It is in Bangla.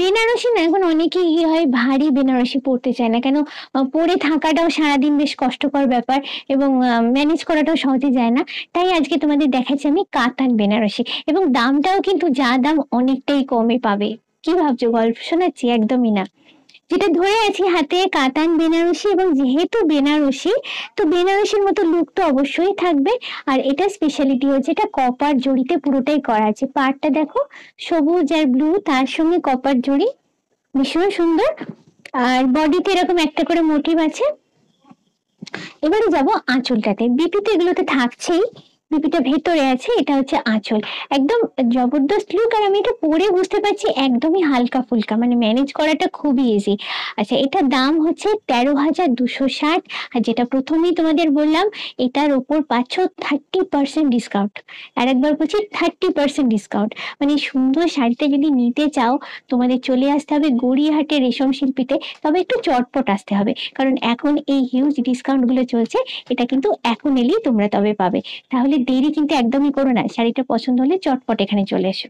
বেনারসি না এখন অনেকে কি হয় ভারী বেনারসি পরতে চায় না কেন, পরে থাকাটাও সারাদিন বেশ কষ্টকর ব্যাপার এবং ম্যানেজ করাটাও সহজে যায় না। তাই আজকে তোমাদের দেখাচ্ছি আমি কাতান বেনারসি, এবং দামটাও কিন্তু যা দাম অনেকটাই কমে পাবে। কি ভাবছো গল্প শোনাচ্ছি? একদমই না। যেটা ধরে আছি হাতে কাতান বেনারসি, এবং যেহেতু বেনারসি তো বেনারসির মতো লুক তো অবশ্যই থাকবে। আর এটা স্পেশালিটি হচ্ছে এটা কপার জড়িতে পুরোটাই করা আছে। পাড়টা দেখো, সবুজ আর ব্লু, তার সঙ্গে কপার জড়ি, ভীষণ সুন্দর। আর বডিতে এরকম একটা করে মোটিভ আছে। এবারে যাব আঁচলটাতে। বিপিতে এগুলোতে থাকছেই, বিপিটা ভেতরে আছে, এটা হচ্ছে আঁচল। একদম জবরদস্ত লুক। আর আমি এটা পরে বুঝতে পারছি একদমই হালকা ফুলকা, মানে ম্যানেজ করাটা খুবই ইজি। আচ্ছা, এটার দাম হচ্ছে 13,260। আর যেটা প্রথমেই তোমাদের বললাম, এটার ওপর পাচ্ছ 30% ডিসকাউন্ট। আর একবার বলছি 30% ডিসকাউন্ট। মানে সুন্দর শাড়িটা যদি নিতে চাও তোমাদের চলে আসতে হবে গড়িয়াহাটের রেশম শিল্পীতে। তবে একটু চটপট আসতে হবে, কারণ এখন এই হিউজ ডিসকাউন্ট গুলো চলছে। এটা কিন্তু এখন এলেই তোমরা তবে পাবে। তাহলে দেরি কিন্তু একদমই করো না, শাড়িটা পছন্দ হলে চটপট এখানে চলে এসো।